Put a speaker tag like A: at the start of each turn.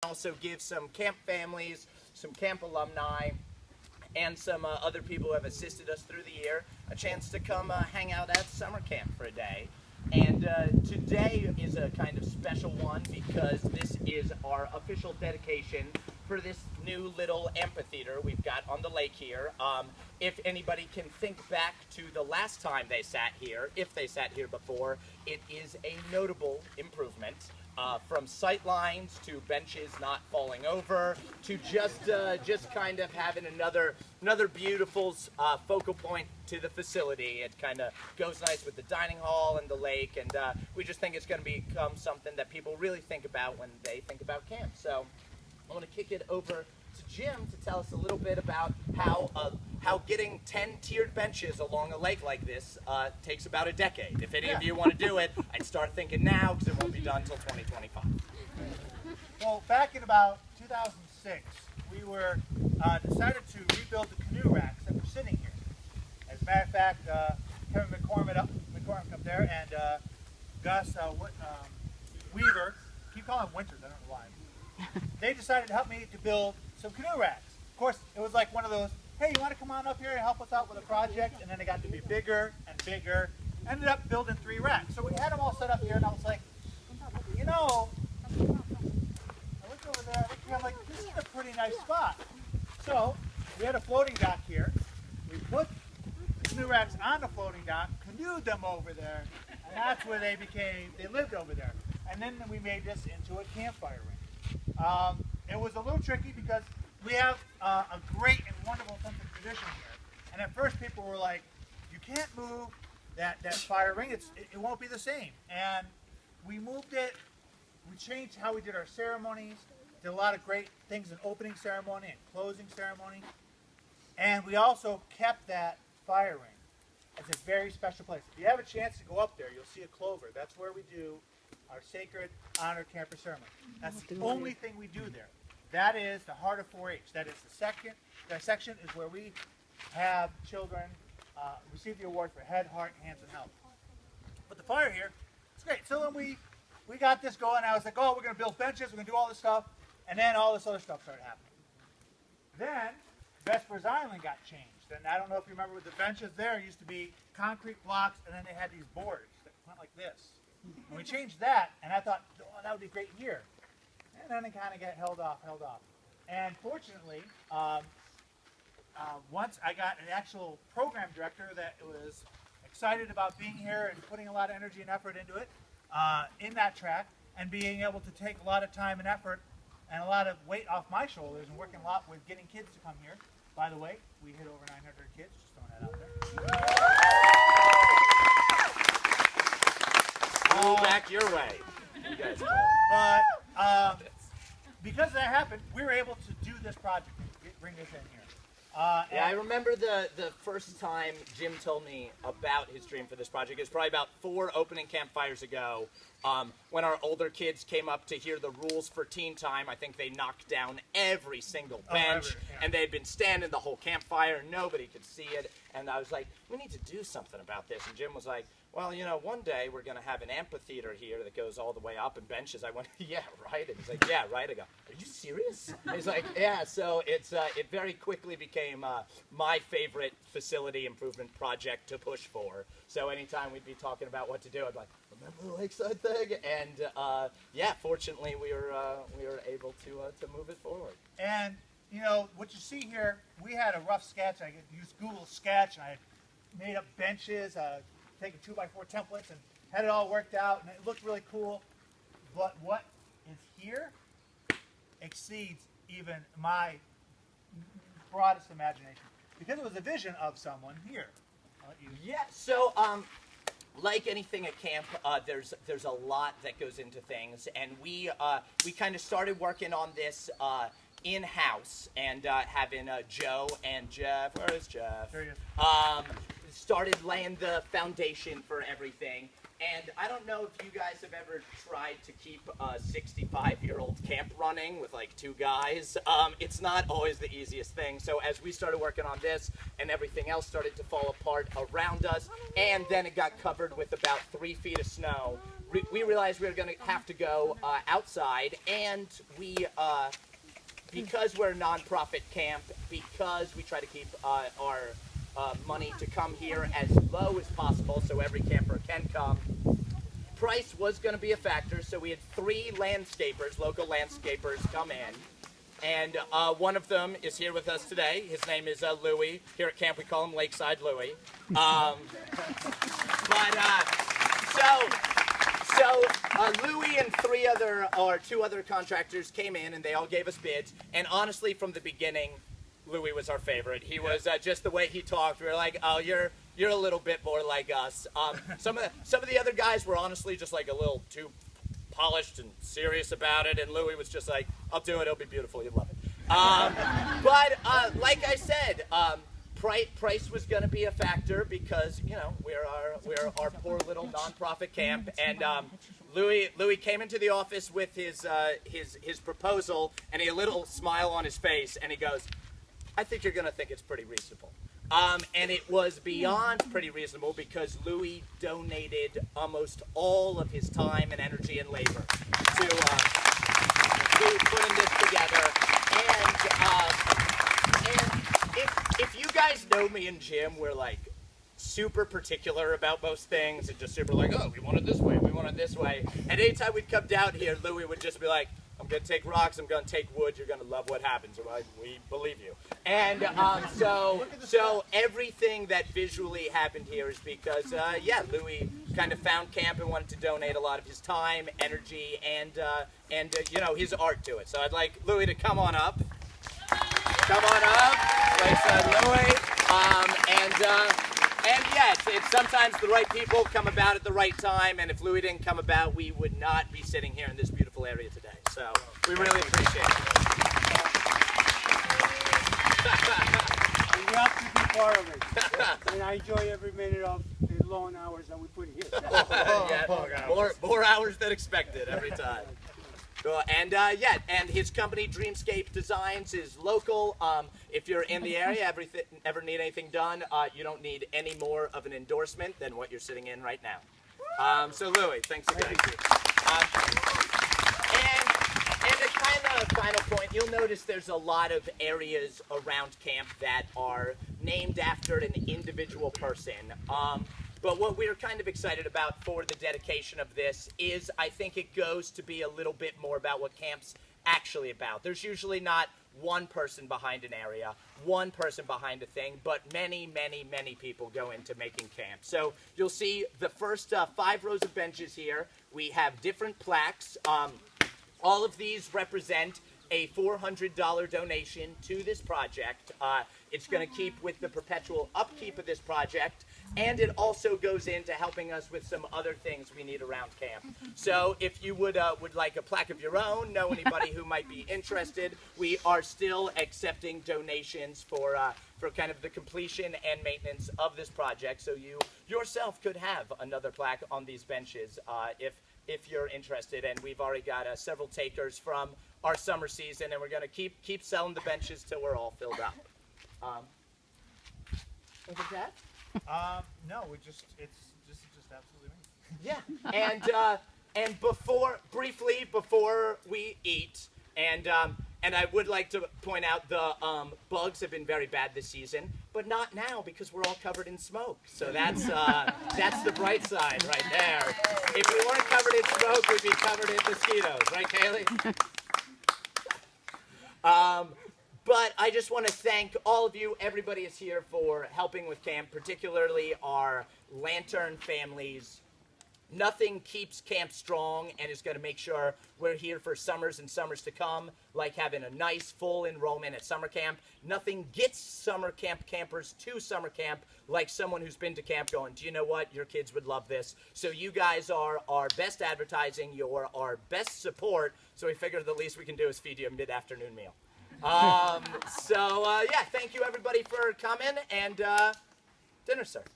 A: also give some camp families, some camp alumni, and some other people who have assisted us through the year a chance to come hang out at summer camp for a day. And today is a kind of special one because this is our official dedication for this new little amphitheater we've got on the lake here. If anybody can think back to the last time they sat here, if they sat here before, it is a notable improvement. From sight lines to benches not falling over to just kind of having another beautiful focal point to the facility. It kind of goes nice with the dining hall and the lake, and we just think it's going to become something that people really think about when they think about camp. So I want to kick it over to Jim to tell us a little bit about how getting 10 tiered benches along a lake like this takes about a decade. If any of you want to do it, I'd start thinking now because it won't be done until 2025.
B: Well, back in about 2006, we were decided to rebuild the canoe racks that were sitting here. As a matter of fact, Kevin McCormick up there and Gus Weaver, keep calling him Winters, I don't know why. They decided to help me to build some canoe racks. Of course, it was like one of those, hey, you want to come on up here and help us out with a project? And then it got to be bigger and bigger. Ended up building 3 racks. So we had them all set up here, and I was like, you know, I looked over there, I'm like, this is a pretty nice spot. So we had a floating dock here. We put the canoe racks on the floating dock, canoed them over there, and that's where they lived over there. And then we made this into a campfire ring. It was a little tricky because we have a great and wonderful sense of tradition here. And at first people were like, you can't move that fire ring, it won't be the same. And we moved it, we changed how we did our ceremonies, did a lot of great things in opening ceremony and closing ceremony. And we also kept that fire ring. It's a very special place. If you have a chance to go up there, you'll see a clover. That's where we do our sacred honor camper ceremony. That's the only thing we do there. That is the heart of 4-H. That is that section is where we have children receive the award for head, heart, hands, and health. But the fire here, it's great. So when we got this going, I was like, oh, we're going to build benches, we're going to do all this stuff, and then all this other stuff started happening. Then Vespers Island got changed. And I don't know if you remember, with the benches there used to be concrete blocks, and then they had these boards that went like this. And we changed that, and I thought, oh, that would be great here. And then it kind of got held off. And fortunately, once I got an actual program director that was excited about being here and putting a lot of energy and effort into it, in that track, and being able to take a lot of time and effort and a lot of weight off my shoulders and working a lot with getting kids to come here. By the way, we hit over 900 kids, just throwing that out there.
A: Roll back your way. You guys
B: But because that happened, we were able to do this project, bring this in here.
A: Yeah, I remember the first time Jim told me about his dream for this project. It was probably about 4 opening campfires ago. When our older kids came up to hear the rules for teen time, I think they knocked down every single bench, and they had been standing the whole campfire, nobody could see it, and I was like, we need to do something about this, and Jim was like, well, you know, one day we're going to have an amphitheater here that goes all the way up and benches. I went, yeah, right? And he's like, yeah, right. I go, are you serious? And he's like, yeah. So it very quickly became my favorite facility improvement project to push for. So anytime we'd be talking about what to do, I'd be like, remember the lakeside thing? And yeah, fortunately we were able to move it forward.
B: And you know what you see here, we had a rough sketch. I used Google Sketch, and I made up benches. Taken 2x4 templates and had it all worked out, and it looked really cool. But what is here exceeds even my broadest imagination, because it was a vision of someone here. I'll let you.
A: Yeah. So like anything at camp, there's a lot that goes into things, and we kind of started working on this in-house, and having Joe and Jeff. Where is Jeff?
B: There he is.
A: Started laying the foundation for everything. And I don't know if you guys have ever tried to keep a 65-year-old camp running with like 2 guys. It's not always the easiest thing. So as we started working on this and everything else started to fall apart around us, and then it got covered with about 3 feet of snow, we realized we were going to have to go outside, and we, because we're a nonprofit camp, because we try to keep our money to come here as low as possible so every camper can come, price was going to be a factor, so we had 3 landscapers, local landscapers, come in. And one of them is here with us today. His name is Louie. Here at camp we call him Lakeside Louie. So Louie and 2 other contractors came in, and they all gave us bids. And honestly, from the beginning, Louie was our favorite. He was just the way he talked. We were like, oh, you're a little bit more like us. Some of the other guys were honestly just like a little too polished and serious about it, and Louie was just like, I'll do it, it'll be beautiful, you'll love it. But like I said, price was going to be a factor because, you know, we're our poor little nonprofit camp, and Louie came into the office with his proposal, and he had a little smile on his face, and he goes, I think you're going to think it's pretty reasonable. And it was beyond pretty reasonable because Louie donated almost all of his time and energy and labor to putting this together. And if you guys know me and Jim, we're like super particular about most things and just super like, oh, we want it this way, we want it this way. And anytime we'd come down here, Louie would just be like, I'm going to take rocks, I'm going to take wood, you're going to love what happens. We believe you. And so everything that visually happened here is because, yeah, Louie kind of found camp and wanted to donate a lot of his time, energy, and you know, his art to it. So I'd like Louie to come on up. Come on up. Lakeside Louie. And yeah, it's sometimes the right people come about at the right time, and if Louie didn't come about, we would not be sitting here in this beautiful area today. So we really appreciate it.
C: We have to be part of it. And I enjoy every minute of the long hours that we put in here.
A: Yeah, more hours than expected every time. And yeah, and his company Dreamscape Designs is local. If you're in the area, ever need anything done, you don't need any more of an endorsement than what you're sitting in right now. So Louie, thanks again. And a kind of final point, you'll notice there's a lot of areas around camp that are named after an individual person. But what we're kind of excited about for the dedication of this is I think it goes to be a little bit more about what camp's actually about. There's usually not one person behind an area, one person behind a thing, but many, many, many people go into making camp. So you'll see the first 5 rows of benches here. We have different plaques. All of these represent a $400 donation to this project. It's going to keep with the perpetual upkeep of this project, and it also goes into helping us with some other things we need around camp. So if you would like a plaque of your own, know anybody who might be interested, we are still accepting donations for kind of the completion and maintenance of this project, so you yourself could have another plaque on these benches if you're interested. And we've already got several takers from our summer season, and we're going to keep selling the benches till we're all filled up. Was it that?
B: No, it's just absolutely amazing.
A: Yeah, and briefly before we eat, and I would like to point out the bugs have been very bad this season, but not now because we're all covered in smoke. So that's the bright side right there. If we weren't covered in smoke, we'd be covered in mosquitoes, right, Kaylee? But I just want to thank all of you. Everybody is here for helping with camp, particularly our Lantern families. Nothing keeps camp strong and is going to make sure we're here for summers and summers to come, like having a nice full enrollment at summer camp. Nothing gets summer camp campers to summer camp like someone who's been to camp going, do you know what? Your kids would love this. So you guys are our best advertising. You're our best support. So we figured the least we can do is feed you a mid-afternoon meal. Yeah, thank you everybody for coming, and dinner served.